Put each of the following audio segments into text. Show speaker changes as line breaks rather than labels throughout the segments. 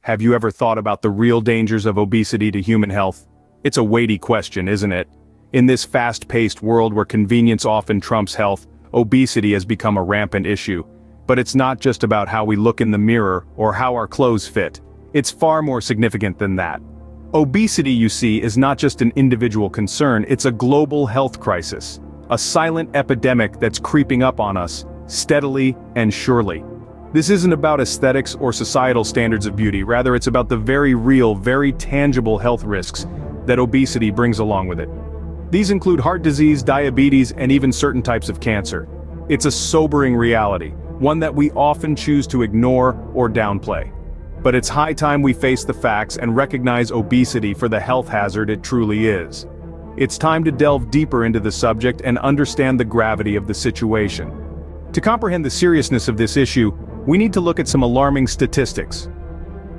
Have you ever thought about the real dangers of obesity to human health? It's a weighty question, isn't it? In this fast-paced world where convenience often trumps health, obesity has become a rampant issue. But it's not just about how we look in the mirror or how our clothes fit. It's far more significant than that. Obesity, you see, is not just an individual concern, it's a global health crisis. A silent epidemic that's creeping up on us, steadily and surely. This isn't about aesthetics or societal standards of beauty, rather it's about the very real, very tangible health risks that obesity brings along with it. These include heart disease, diabetes, and even certain types of cancer. It's a sobering reality, one that we often choose to ignore or downplay. But it's high time we face the facts and recognize obesity for the health hazard it truly is. It's time to delve deeper into the subject and understand the gravity of the situation. To comprehend the seriousness of this issue, we need to look at some alarming statistics.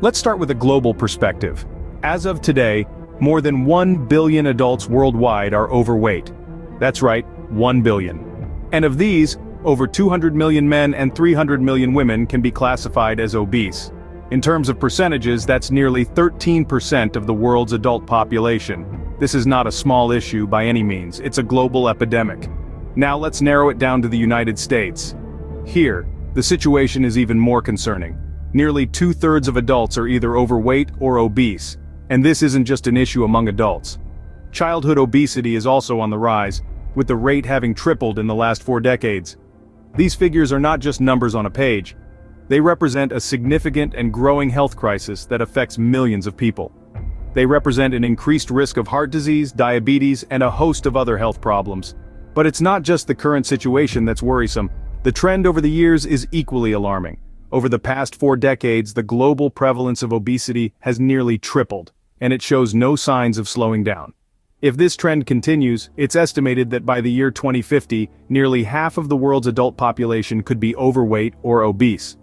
Let's start with a global perspective. As of today, more than 1 billion adults worldwide are overweight. That's right, 1 billion. And of these, over 200 million men and 300 million women can be classified as obese. In terms of percentages, that's nearly 13% of the world's adult population. This is not a small issue by any means, it's a global epidemic. Now let's narrow it down to the United States. Here, the situation is even more concerning. Nearly 2/3 of adults are either overweight or obese, and this isn't just an issue among adults. Childhood obesity is also on the rise, with the rate having tripled in the last 4 decades. These figures are not just numbers on a page. They represent a significant and growing health crisis that affects millions of people. They represent an increased risk of heart disease, diabetes, and a host of other health problems. But it's not just the current situation that's worrisome. The trend over the years is equally alarming. Over the past 4 decades, the global prevalence of obesity has nearly tripled, and it shows no signs of slowing down. If this trend continues, it's estimated that by the year 2050, nearly half of the world's adult population could be overweight or obese.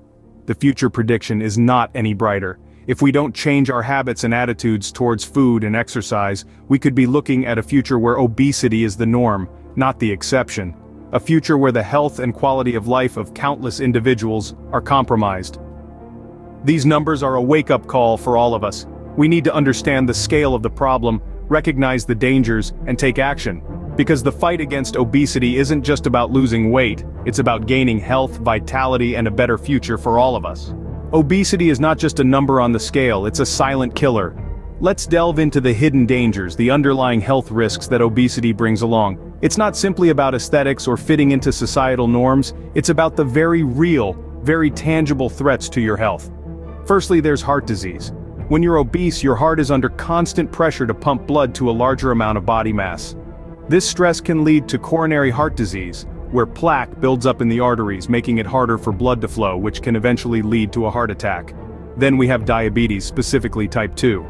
The future prediction is not any brighter. If we don't change our habits and attitudes towards food and exercise, we could be looking at a future where obesity is the norm, not the exception. A future where the health and quality of life of countless individuals are compromised. These numbers are a wake-up call for all of us. We need to understand the scale of the problem, recognize the dangers, and take action. Because the fight against obesity isn't just about losing weight, it's about gaining health, vitality, and a better future for all of us. Obesity is not just a number on the scale, it's a silent killer. Let's delve into the hidden dangers, the underlying health risks that obesity brings along. It's not simply about aesthetics or fitting into societal norms, it's about the very real, very tangible threats to your health. Firstly, there's heart disease. When you're obese, your heart is under constant pressure to pump blood to a larger amount of body mass. This stress can lead to coronary heart disease, where plaque builds up in the arteries, making it harder for blood to flow, which can eventually lead to a heart attack. Then we have diabetes, specifically type 2.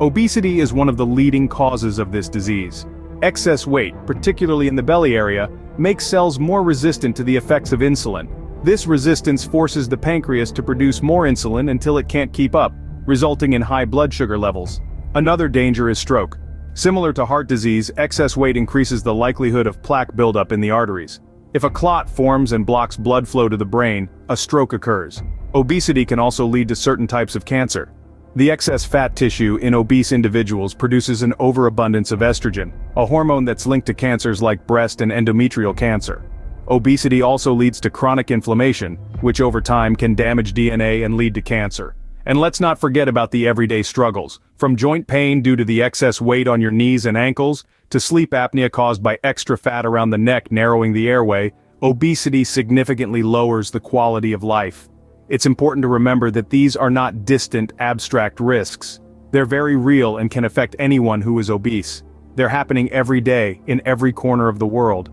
Obesity is one of the leading causes of this disease. Excess weight, particularly in the belly area, makes cells more resistant to the effects of insulin. This resistance forces the pancreas to produce more insulin until it can't keep up, resulting in high blood sugar levels. Another danger is stroke. Similar to heart disease, excess weight increases the likelihood of plaque buildup in the arteries. If a clot forms and blocks blood flow to the brain, a stroke occurs. Obesity can also lead to certain types of cancer. The excess fat tissue in obese individuals produces an overabundance of estrogen, a hormone that's linked to cancers like breast and endometrial cancer. Obesity also leads to chronic inflammation, which over time can damage DNA and lead to cancer. And let's not forget about the everyday struggles, from joint pain due to the excess weight on your knees and ankles, to sleep apnea caused by extra fat around the neck narrowing the airway. Obesity significantly lowers the quality of life. It's important to remember that these are not distant, abstract risks. They're very real and can affect anyone who is obese. They're happening every day, in every corner of the world.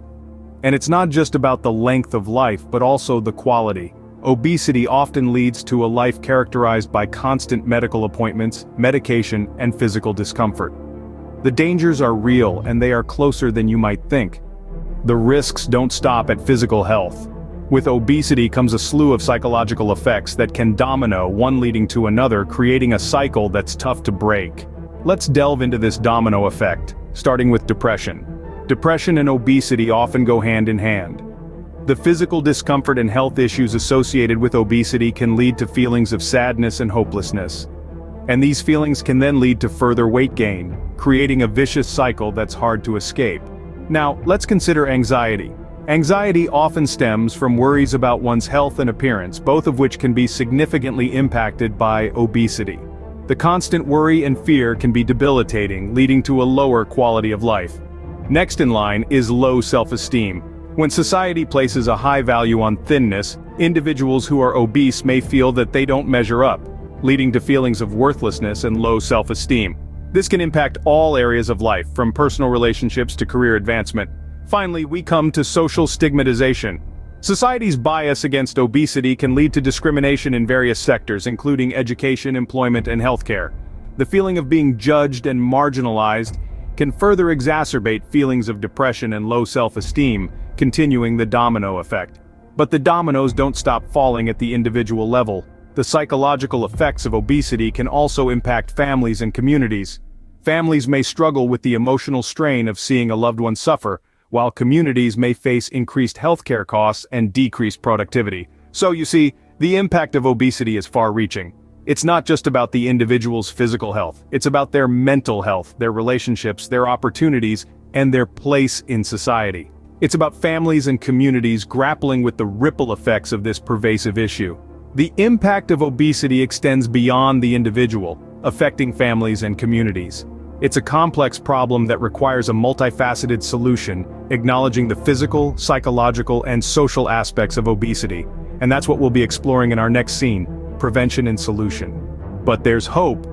And it's not just about the length of life, but also the quality. Obesity often leads to a life characterized by constant medical appointments, medication, and physical discomfort. The dangers are real, and they are closer than you might think. The risks don't stop at physical health. With obesity comes a slew of psychological effects that can domino, one leading to another, creating a cycle that's tough to break. Let's delve into this domino effect, starting with depression. Depression and obesity often go hand in hand. The physical discomfort and health issues associated with obesity can lead to feelings of sadness and hopelessness. And these feelings can then lead to further weight gain, creating a vicious cycle that's hard to escape. Now, let's consider anxiety. Anxiety often stems from worries about one's health and appearance, both of which can be significantly impacted by obesity. The constant worry and fear can be debilitating, leading to a lower quality of life. Next in line is low self-esteem. When society places a high value on thinness, individuals who are obese may feel that they don't measure up, leading to feelings of worthlessness and low self-esteem. This can impact all areas of life, from personal relationships to career advancement. Finally, we come to social stigmatization. Society's bias against obesity can lead to discrimination in various sectors, including education, employment, and healthcare. The feeling of being judged and marginalized can further exacerbate feelings of depression and low self-esteem, continuing the domino effect. But the dominoes don't stop falling at the individual level. The psychological effects of obesity can also impact families and communities. Families may struggle with the emotional strain of seeing a loved one suffer, while communities may face increased healthcare costs and decreased productivity. So you see, the impact of obesity is far-reaching. It's not just about the individual's physical health, it's about their mental health, their relationships, their opportunities, and their place in society. It's about families and communities grappling with the ripple effects of this pervasive issue. The impact of obesity extends beyond the individual, affecting families and communities. It's a complex problem that requires a multifaceted solution, acknowledging the physical, psychological, and social aspects of obesity. And that's what we'll be exploring in our next scene, prevention and solution. But there's hope.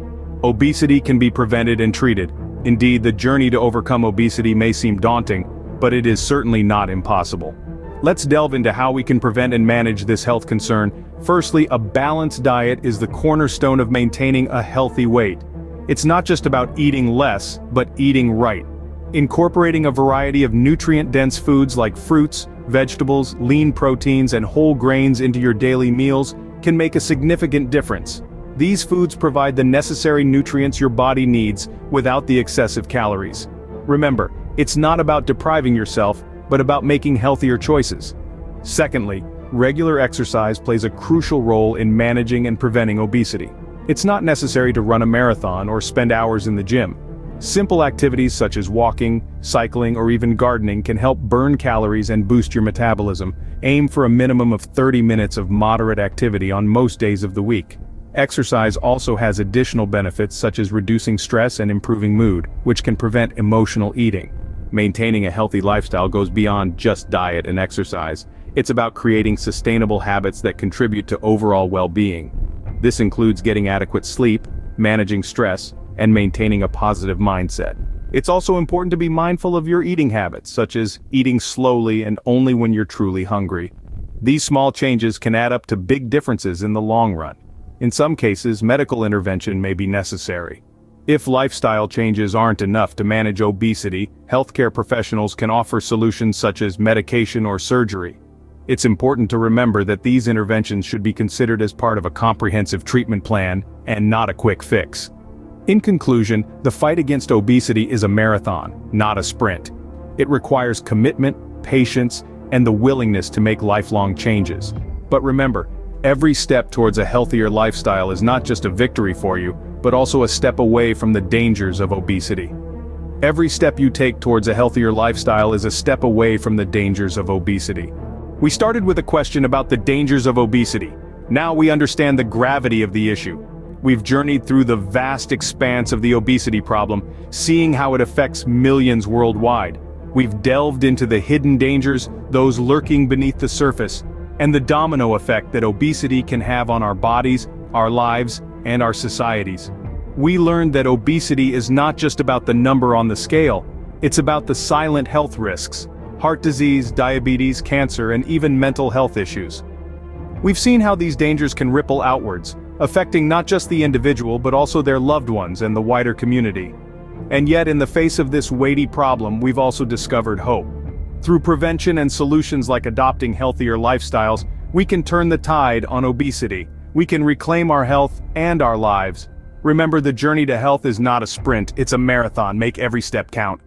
Obesity can be prevented and treated. Indeed, the journey to overcome obesity may seem daunting, but it is certainly not impossible. Let's delve into how we can prevent and manage this health concern. Firstly, a balanced diet is the cornerstone of maintaining a healthy weight. It's not just about eating less, but eating right. Incorporating a variety of nutrient-dense foods like fruits, vegetables, lean proteins, and whole grains into your daily meals can make a significant difference. These foods provide the necessary nutrients your body needs without the excessive calories. Remember, it's not about depriving yourself, but about making healthier choices. Secondly, regular exercise plays a crucial role in managing and preventing obesity. It's not necessary to run a marathon or spend hours in the gym. Simple activities such as walking, cycling, or even gardening can help burn calories and boost your metabolism. Aim for a minimum of 30 minutes of moderate activity on most days of the week. Exercise also has additional benefits such as reducing stress and improving mood, which can prevent emotional eating. Maintaining a healthy lifestyle goes beyond just diet and exercise. It's about creating sustainable habits that contribute to overall well-being. This includes getting adequate sleep, managing stress, and maintaining a positive mindset. It's also important to be mindful of your eating habits, such as eating slowly and only when you're truly hungry. These small changes can add up to big differences in the long run. In some cases, medical intervention may be necessary. If lifestyle changes aren't enough to manage obesity, healthcare professionals can offer solutions such as medication or surgery. It's important to remember that these interventions should be considered as part of a comprehensive treatment plan and not a quick fix. In conclusion, the fight against obesity is a marathon, not a sprint. It requires commitment, patience, and the willingness to make lifelong changes. But remember, every step towards a healthier lifestyle is not just a victory for you, but also a step away from the dangers of obesity. Every step you take towards a healthier lifestyle is a step away from the dangers of obesity. We started with a question about the dangers of obesity. Now we understand the gravity of the issue. We've journeyed through the vast expanse of the obesity problem, seeing how it affects millions worldwide. We've delved into the hidden dangers, those lurking beneath the surface, and the domino effect that obesity can have on our bodies, our lives, and our societies. We learned that obesity is not just about the number on the scale, it's about the silent health risks. Heart disease, diabetes, cancer, and even mental health issues. We've seen how these dangers can ripple outwards, affecting not just the individual but also their loved ones and the wider community. And yet, in the face of this weighty problem, we've also discovered hope. Through prevention and solutions like adopting healthier lifestyles, we can turn the tide on obesity. We can reclaim our health and our lives. Remember, the journey to health is not a sprint, it's a marathon. Make every step count.